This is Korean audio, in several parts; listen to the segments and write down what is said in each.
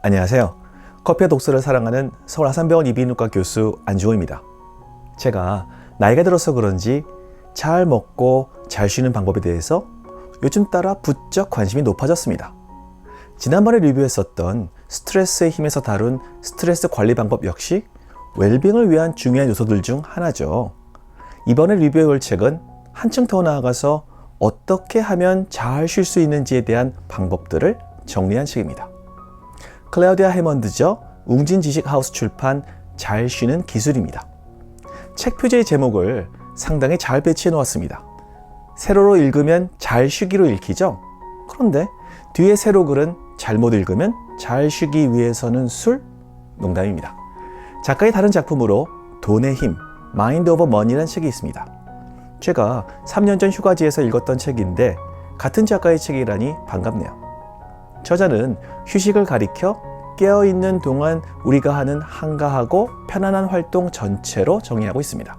안녕하세요. 커피와 독서를 사랑하는 서울 아산병원 이비인후과 교수 안중호입니다. 제가 나이가 들어서 그런지 잘 먹고 잘 쉬는 방법에 대해서 요즘 따라 부쩍 관심이 높아졌습니다. 지난번에 리뷰했었던 스트레스의 힘에서 다룬 스트레스 관리 방법 역시 웰빙을 위한 중요한 요소들 중 하나죠. 이번에 리뷰해볼 책은 한층 더 나아가서 어떻게 하면 잘 쉴 수 있는지에 대한 방법들을 정리한 책입니다. 클라우디아 해먼드저 웅진지식하우스 출판 잘 쉬는 기술입니다. 책 표지의 제목을 상당히 잘 배치해 놓았습니다. 세로로 읽으면 잘 쉬기로 읽히죠? 그런데 뒤에 세로 글은 잘못 읽으면 잘 쉬기 위해서는 술? 농담입니다. 작가의 다른 작품으로 돈의 힘, 마인드 오버 머니라는 책이 있습니다. 제가 3년 전 휴가지에서 읽었던 책인데 같은 작가의 책이라니 반갑네요. 저자는 휴식을 가리켜 깨어있는 동안 우리가 하는 한가하고 편안한 활동 전체로 정의하고 있습니다.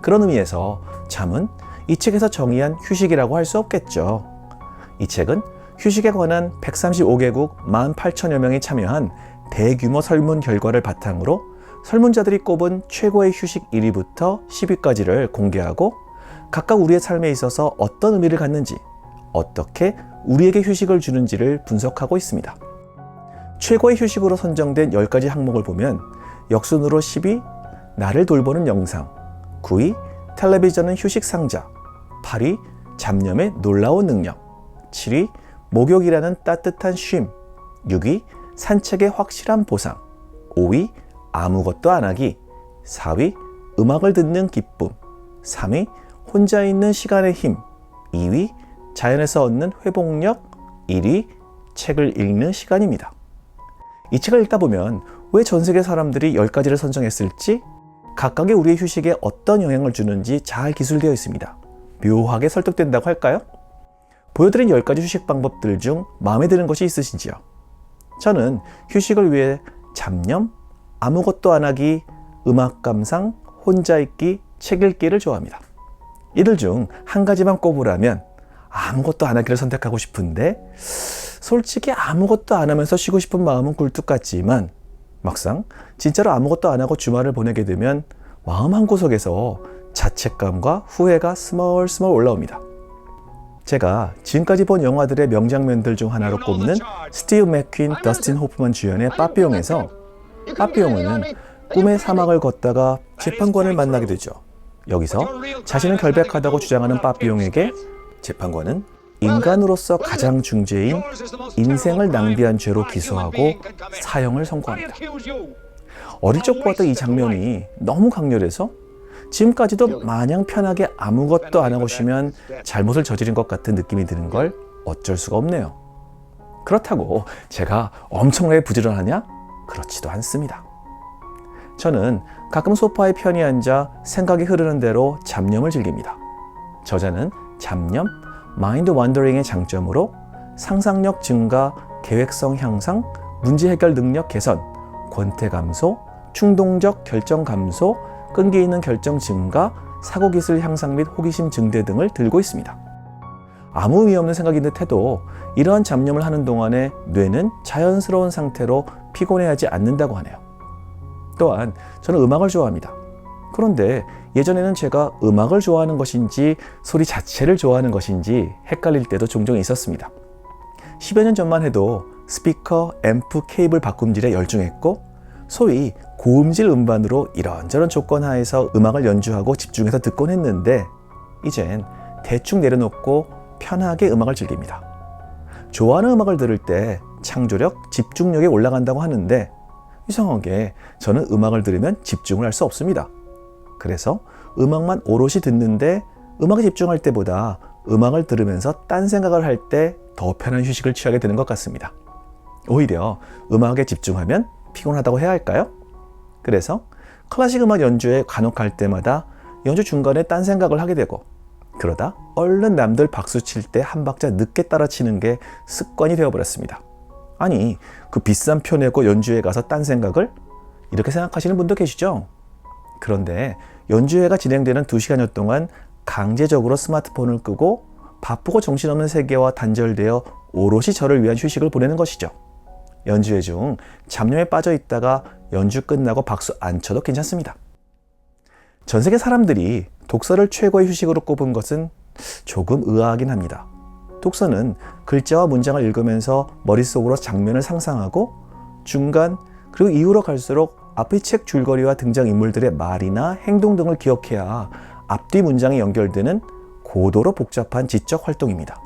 그런 의미에서 잠은 이 책에서 정의한 휴식이라고 할 수 없겠죠. 이 책은 휴식에 관한 135개국 18,000여 명이 참여한 대규모 설문 결과를 바탕으로 설문자들이 꼽은 최고의 휴식 1위부터 10위까지를 공개하고 각각 우리의 삶에 있어서 어떤 의미를 갖는지, 어떻게 우리에게 휴식을 주는지를 분석하고 있습니다. 최고의 휴식으로 선정된 10가지 항목을 보면 역순으로 10위, 나를 돌보는 영상, 9위, 텔레비전은 휴식 상자, 8위, 잡념의 놀라운 능력, 7위, 목욕이라는 따뜻한 쉼, 6위, 산책의 확실한 보상, 5위, 아무것도 안 하기, 4위, 음악을 듣는 기쁨, 3위, 혼자 있는 시간의 힘, 2위, 자연에서 얻는 회복력, 1위, 책을 읽는 시간입니다. 이 책을 읽다 보면 왜 전 세계 사람들이 10가지를 선정했을지 각각의 우리의 휴식에 어떤 영향을 주는지 잘 기술되어 있습니다. 묘하게 설득된다고 할까요? 보여드린 10가지 휴식 방법들 중 마음에 드는 것이 있으신지요? 저는 휴식을 위해 잡념, 아무것도 안 하기, 음악 감상, 혼자 있기, 책 읽기를 좋아합니다. 이들 중 한 가지만 꼽으라면 아무것도 안 하기를 선택하고 싶은데 솔직히 아무것도 안 하면서 쉬고 싶은 마음은 굴뚝 같지만 막상 진짜로 아무것도 안 하고 주말을 보내게 되면 마음 한구석에서 자책감과 후회가 스멀스멀 올라옵니다. 제가 지금까지 본 영화들의 명장면들 중 하나로 꼽는 스티브 맥퀸, 더스틴 호프만 주연의 빠삐용에서 빠삐용은 꿈의 사막을 걷다가 재판관을 만나게 되죠. 여기서 자신은 결백하다고 주장하는 빠삐용에게 재판관은 인간으로서 가장 중죄인 인생을 낭비한 죄로 기소하고 사형을 선고합니다. 어릴 적 보았던 이 장면이 너무 강렬해서 지금까지도 마냥 편하게 아무것도 안 하고 쉬면 잘못을 저지른 것 같은 느낌이 드는 걸 어쩔 수가 없네요. 그렇다고 제가 엄청나게 부지런하냐? 그렇지도 않습니다. 저는 가끔 소파에 편히 앉아 생각이 흐르는 대로 잡념을 즐깁니다. 저자는 잡념, 마인드 원더링의 장점으로 상상력 증가, 계획성 향상, 문제 해결 능력 개선, 권태 감소, 충동적 결정 감소, 끈기 있는 결정 증가, 사고 기술 향상 및 호기심 증대 등을 들고 있습니다. 아무 의미 없는 생각인 듯 해도 이러한 잡념을 하는 동안에 뇌는 자연스러운 상태로 피곤해하지 않는다고 하네요. 또한 저는 음악을 좋아합니다. 그런데 예전에는 제가 음악을 좋아하는 것인지 소리 자체를 좋아하는 것인지 헷갈릴 때도 종종 있었습니다. 10여 년 전만 해도 스피커, 앰프, 케이블 바꿈질에 열중했고 소위 고음질 음반으로 이런저런 조건 하에서 음악을 연주하고 집중해서 듣곤 했는데 이젠 대충 내려놓고 편하게 음악을 즐깁니다. 좋아하는 음악을 들을 때 창조력, 집중력이 올라간다고 하는데 이상하게 저는 음악을 들으면 집중을 할 수 없습니다. 그래서 음악만 오롯이 듣는데 음악에 집중할 때보다 음악을 들으면서 딴 생각을 할 때 더 편한 휴식을 취하게 되는 것 같습니다. 오히려 음악에 집중하면 피곤하다고 해야 할까요? 그래서 클래식 음악 연주에 간혹 갈 때마다 연주 중간에 딴 생각을 하게 되고 그러다 얼른 남들 박수 칠 때 한 박자 늦게 따라치는 게 습관이 되어버렸습니다. 아니, 그 비싼 표 내고 연주회 가서 딴 생각을? 이렇게 생각하시는 분도 계시죠? 그런데 연주회가 진행되는 2시간여 동안 강제적으로 스마트폰을 끄고 바쁘고 정신없는 세계와 단절되어 오롯이 저를 위한 휴식을 보내는 것이죠. 연주회 중 잡념에 빠져 있다가 연주 끝나고 박수 안 쳐도 괜찮습니다. 전 세계 사람들이 독서를 최고의 휴식으로 꼽은 것은 조금 의아하긴 합니다. 독서는 글자와 문장을 읽으면서 머릿속으로 장면을 상상하고 중간 그리고 이후로 갈수록 앞의 책 줄거리와 등장인물들의 말이나 행동 등을 기억해야 앞뒤 문장이 연결되는 고도로 복잡한 지적 활동입니다.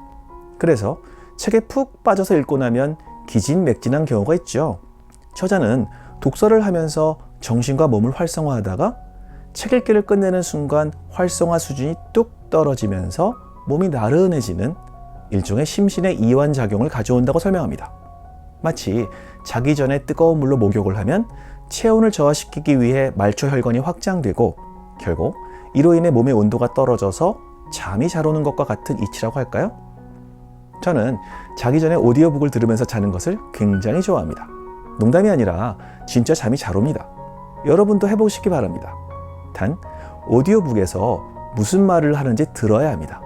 그래서 책에 푹 빠져서 읽고 나면 기진맥진한 경우가 있죠. 저자는 독서를 하면서 정신과 몸을 활성화하다가 책 읽기를 끝내는 순간 활성화 수준이 뚝 떨어지면서 몸이 나른해지는 일종의 심신의 이완작용을 가져온다고 설명합니다. 마치 자기 전에 뜨거운 물로 목욕을 하면 체온을 저하시키기 위해 말초혈관이 확장되고 결국 이로 인해 몸의 온도가 떨어져서 잠이 잘 오는 것과 같은 이치라고 할까요? 저는 자기 전에 오디오북을 들으면서 자는 것을 굉장히 좋아합니다. 농담이 아니라 진짜 잠이 잘 옵니다. 여러분도 해보시기 바랍니다. 단 오디오북에서 무슨 말을 하는지 들어야 합니다.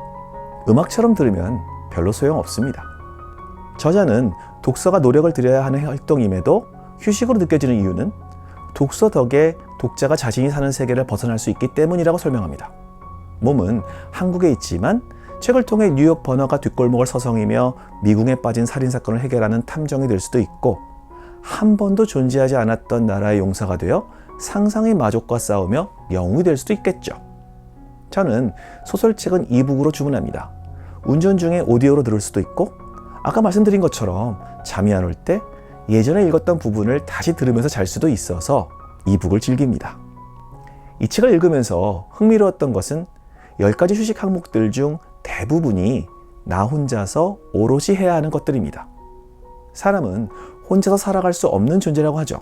음악처럼 들으면 별로 소용없습니다. 저자는 독서가 노력을 들여야 하는 활동임에도 휴식으로 느껴지는 이유는 독서 덕에 독자가 자신이 사는 세계를 벗어날 수 있기 때문이라고 설명합니다. 몸은 한국에 있지만 책을 통해 뉴욕 버너가 뒷골목을 서성이며 미궁에 빠진 살인사건을 해결하는 탐정이 될 수도 있고 한 번도 존재하지 않았던 나라의 용사가 되어 상상의 마족과 싸우며 영웅이 될 수도 있겠죠. 저는 소설책은 이북으로 주문합니다. 운전 중에 오디오로 들을 수도 있고 아까 말씀드린 것처럼 잠이 안 올 때 예전에 읽었던 부분을 다시 들으면서 잘 수도 있어서 이북을 즐깁니다. 이 책을 읽으면서 흥미로웠던 것은 10가지 휴식 항목들 중 대부분이 나 혼자서 오롯이 해야 하는 것들입니다. 사람은 혼자서 살아갈 수 없는 존재라고 하죠.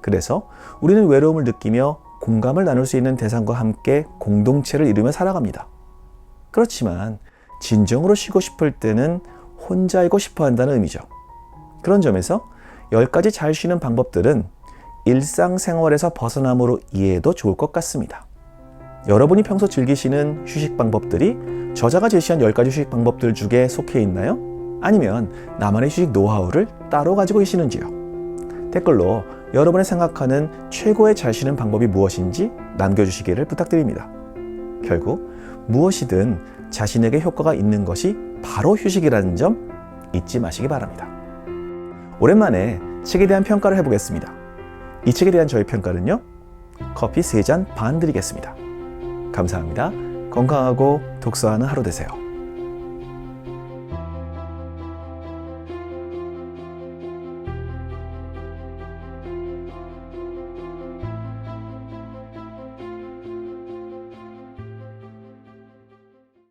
그래서 우리는 외로움을 느끼며 공감을 나눌 수 있는 대상과 함께 공동체를 이루며 살아갑니다. 그렇지만 진정으로 쉬고 싶을 때는 혼자이고 싶어 한다는 의미죠. 그런 점에서 10가지 잘 쉬는 방법들은 일상생활에서 벗어남으로 이해해도 좋을 것 같습니다. 여러분이 평소 즐기시는 휴식 방법들이 저자가 제시한 10가지 휴식 방법들 중에 속해 있나요? 아니면 나만의 휴식 노하우를 따로 가지고 계시는지요? 댓글로 여러분이 생각하는 최고의 잘 쉬는 방법이 무엇인지 남겨주시기를 부탁드립니다. 결국 무엇이든 자신에게 효과가 있는 것이 바로 휴식이라는 점 잊지 마시기 바랍니다. 오랜만에 책에 대한 평가를 해보겠습니다. 이 책에 대한 저의 평가는요, 커피 3잔 반 드리겠습니다. 감사합니다. 건강하고 독서하는 하루 되세요.